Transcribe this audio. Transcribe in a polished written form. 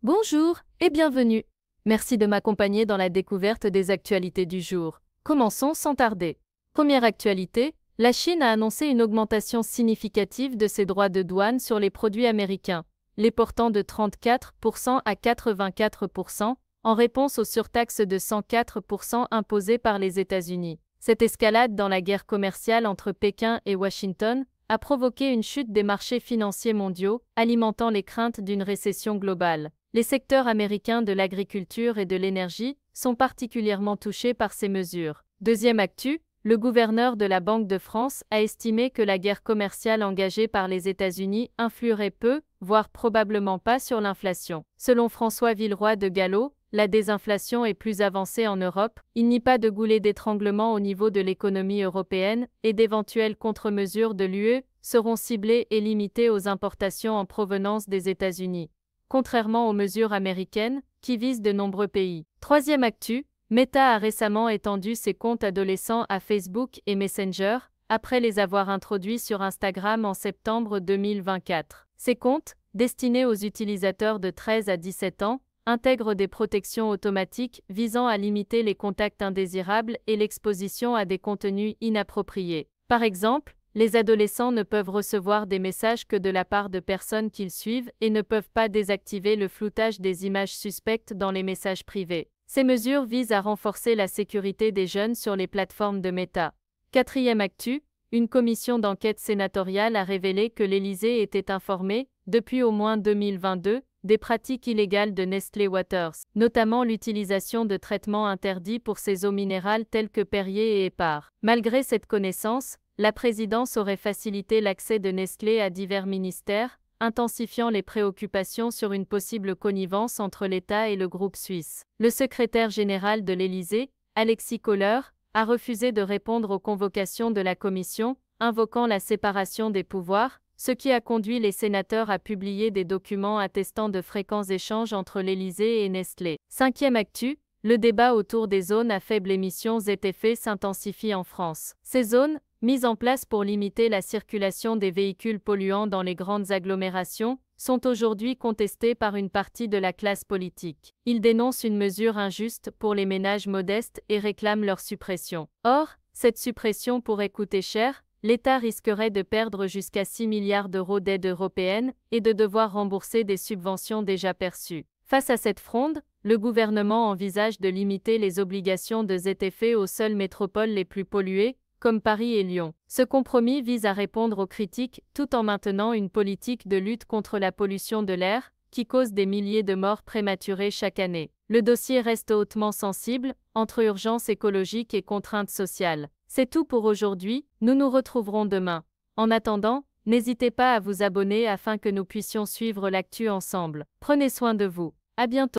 Bonjour et bienvenue. Merci de m'accompagner dans la découverte des actualités du jour. Commençons sans tarder. Première actualité, la Chine a annoncé une augmentation significative de ses droits de douane sur les produits américains, les portant de 34% à 84%, en réponse aux surtaxes de 104% imposées par les États-Unis. Cette escalade dans la guerre commerciale entre Pékin et Washington a provoqué une chute des marchés financiers mondiaux, alimentant les craintes d'une récession globale. Les secteurs américains de l'agriculture et de l'énergie sont particulièrement touchés par ces mesures. Deuxième actu, le gouverneur de la Banque de France a estimé que la guerre commerciale engagée par les États-Unis influerait peu, voire probablement pas sur l'inflation. Selon François Villeroy de Gallo, la désinflation est plus avancée en Europe, il n'y a pas de goulée d'étranglement au niveau de l'économie européenne et d'éventuelles contre-mesures de l'UE seront ciblées et limitées aux importations en provenance des États-Unis, contrairement aux mesures américaines, qui visent de nombreux pays. Troisième actu, Meta a récemment étendu ses comptes adolescents à Facebook et Messenger, après les avoir introduits sur Instagram en septembre 2024. Ces comptes, destinés aux utilisateurs de 13 à 17 ans, intègrent des protections automatiques visant à limiter les contacts indésirables et l'exposition à des contenus inappropriés. Par exemple, les adolescents ne peuvent recevoir des messages que de la part de personnes qu'ils suivent et ne peuvent pas désactiver le floutage des images suspectes dans les messages privés. Ces mesures visent à renforcer la sécurité des jeunes sur les plateformes de Meta. Quatrième actu, une commission d'enquête sénatoriale a révélé que l'Élysée était informé, depuis au moins 2022, des pratiques illégales de Nestlé Waters, notamment l'utilisation de traitements interdits pour ses eaux minérales telles que Perrier et Hépar. Malgré cette connaissance, la présidence aurait facilité l'accès de Nestlé à divers ministères, intensifiant les préoccupations sur une possible connivence entre l'État et le groupe suisse. Le secrétaire général de l'Élysée, Alexis Kohler, a refusé de répondre aux convocations de la commission, invoquant la séparation des pouvoirs, ce qui a conduit les sénateurs à publier des documents attestant de fréquents échanges entre l'Élysée et Nestlé. Cinquième actu, le débat autour des zones à faible émission ZFE s'intensifie en France. Ces zones, mises en place pour limiter la circulation des véhicules polluants dans les grandes agglomérations, sont aujourd'hui contestées par une partie de la classe politique. Ils dénoncent une mesure injuste pour les ménages modestes et réclament leur suppression. Or, cette suppression pourrait coûter cher. L'État risquerait de perdre jusqu'à 6 milliards d'euros d'aide européenne et de devoir rembourser des subventions déjà perçues. Face à cette fronde, le gouvernement envisage de limiter les obligations de ZFE aux seules métropoles les plus polluées, comme Paris et Lyon. Ce compromis vise à répondre aux critiques tout en maintenant une politique de lutte contre la pollution de l'air, qui cause des milliers de morts prématurées chaque année. Le dossier reste hautement sensible, entre urgence écologique et contraintes sociales. C'est tout pour aujourd'hui, nous nous retrouverons demain. En attendant, n'hésitez pas à vous abonner afin que nous puissions suivre l'actu ensemble. Prenez soin de vous. À bientôt.